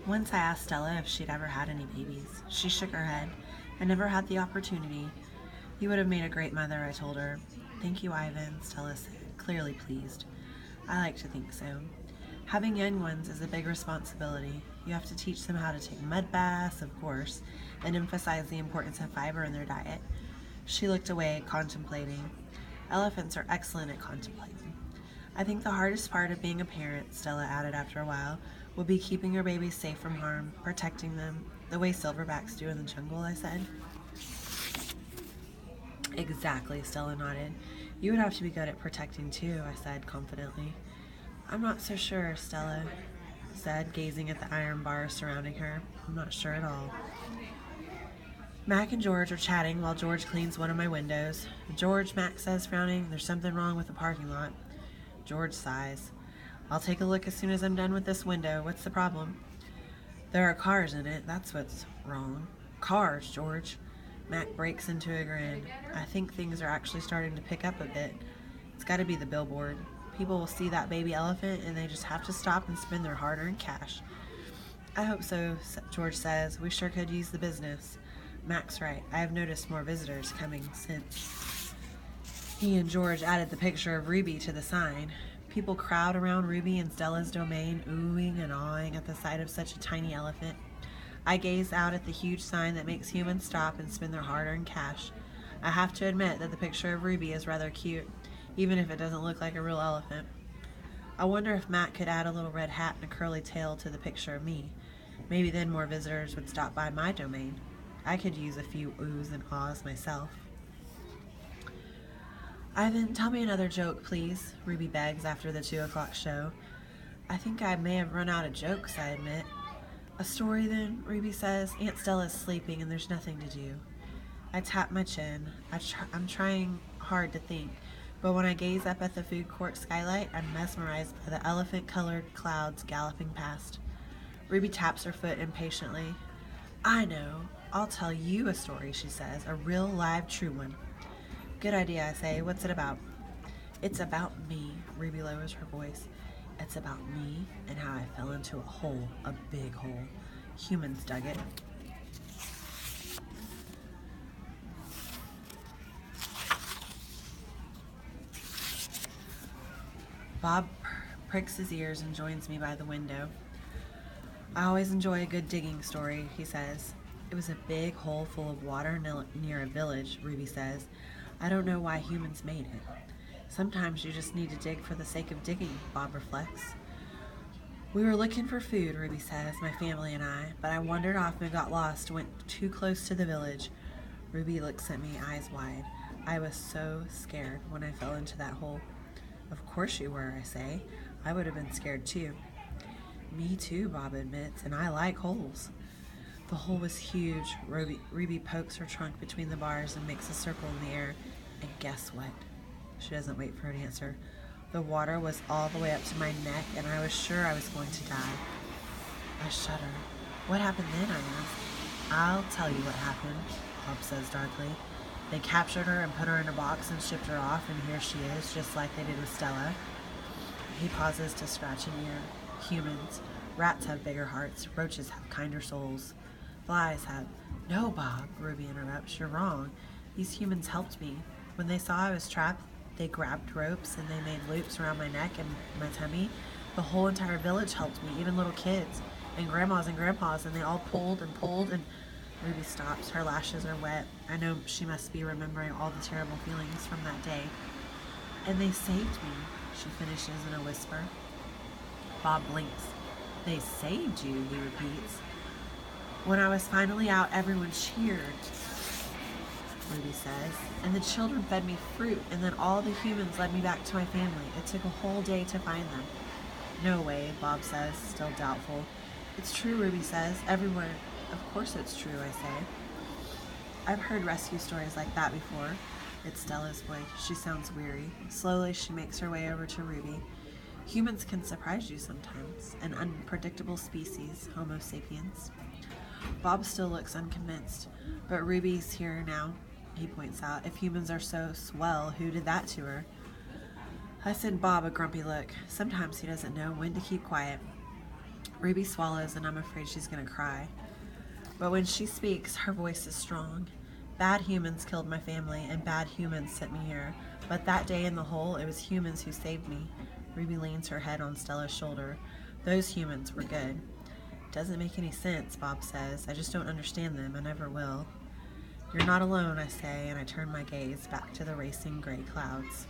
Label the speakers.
Speaker 1: Once I asked Stella if she'd ever had any babies. She shook her head. I never had the opportunity. You would have made a great mother, I told her. Thank you, Ivan, Stella said, clearly pleased. I like to think so. Having young ones is a big responsibility. You have to teach them how to take mud baths, of course, and emphasize the importance of fiber in their diet. She looked away, contemplating. Elephants are excellent at contemplating. I think the hardest part of being a parent, Stella added after a while, will be keeping your babies safe from harm, protecting them, the way silverbacks do in the jungle, I said. Exactly, Stella nodded. You would have to be good at protecting too, I said confidently. I'm not so sure, Stella said, gazing at the iron bars surrounding her. I'm not sure at all. Mac and George are chatting while George cleans one of my windows. George, Mac says, frowning, there's something wrong with the parking lot. George sighs. I'll take a look as soon as I'm done with this window. What's the problem? There are cars in it. That's what's wrong. Cars, George. Mac breaks into a grin. I think things are actually starting to pick up a bit. It's got to be the billboard. People will see that baby elephant and they just have to stop and spend their hard-earned cash. I hope so, George says. We sure could use the business. Mac's right. I have noticed more visitors coming since. He and George added the picture of Ruby to the sign. People crowd around Ruby and Stella's domain, oohing and awing at the sight of such a tiny elephant. I gaze out at the huge sign that makes humans stop and spend their hard-earned cash. I have to admit that the picture of Ruby is rather cute, even if it doesn't look like a real elephant. I wonder if Matt could add a little red hat and a curly tail to the picture of me. Maybe then more visitors would stop by my domain. I could use a few oohs and ahs myself. Ivan, tell me another joke, please, Ruby begs after the 2 o'clock show. I think I may have run out of jokes, I admit. A story then, Ruby says. Aunt Stella's sleeping and there's nothing to do. I tap my chin. I'm trying hard to think, but when I gaze up at the food court skylight, I'm mesmerized by the elephant-colored clouds galloping past. Ruby taps her foot impatiently. I know. I'll tell you a story, she says. A real, live, true one. Good idea, I say. What's it about? It's about me, Ruby lowers her voice. It's about me and how I fell into a hole, a big hole. Humans dug it. Bob pricks his ears and joins me by the window. I always enjoy a good digging story, he says. It was a big hole full of water near a village, Ruby says. I don't know why humans made it. Sometimes you just need to dig for the sake of digging, Bob reflects. We were looking for food, Ruby says, my family and I, but I wandered off and got lost, went too close to the village. Ruby looks at me, eyes wide. I was so scared when I fell into that hole. Of course you were, I say. I would have been scared too. Me too, Bob admits, and I like holes. The hole was huge. Ruby pokes her trunk between the bars and makes a circle in the air. And guess what? She doesn't wait for an answer. The water was all the way up to my neck, and I was sure I was going to die. I shudder. What happened then, I ask. I'll tell you what happened, Bob says darkly. They captured her and put her in a box and shipped her off, and here she is, just like they did with Stella. He pauses to scratch an ear. Humans. Rats have bigger hearts. Roaches have kinder souls. Flies have... No, Bob, Ruby interrupts. You're wrong. These humans helped me. When they saw I was trapped, they grabbed ropes and they made loops around my neck and my tummy. The whole entire village helped me, even little kids and grandmas and grandpas, and they all pulled and pulled, and Ruby stops. Her lashes are wet. I know she must be remembering all the terrible feelings from that day. And they saved me, she finishes in a whisper. Bob blinks. They saved you, he repeats. When I was finally out, everyone cheered, Ruby says, and the children fed me fruit, and then all the humans led me back to my family. It took a whole day to find them. No way, Bob says, still doubtful. It's true, Ruby says. Everywhere. Of course it's true, I say. I've heard rescue stories like that before. It's Stella's voice. She sounds weary. Slowly, she makes her way over to Ruby. Humans can surprise you sometimes. An unpredictable species, Homo sapiens. Bob still looks unconvinced, but Ruby's here now, he points out. If humans are so swell, who did that to her? I send Bob a grumpy look. Sometimes he doesn't know when to keep quiet. Ruby swallows, and I'm afraid she's going to cry. But when she speaks, her voice is strong. Bad humans killed my family, and bad humans sent me here. But that day in the hole, it was humans who saved me. Ruby leans her head on Stella's shoulder. Those humans were good. Doesn't make any sense, Bob says. I just don't understand them. I never will. You're not alone, I say, and I turn my gaze back to the racing gray clouds.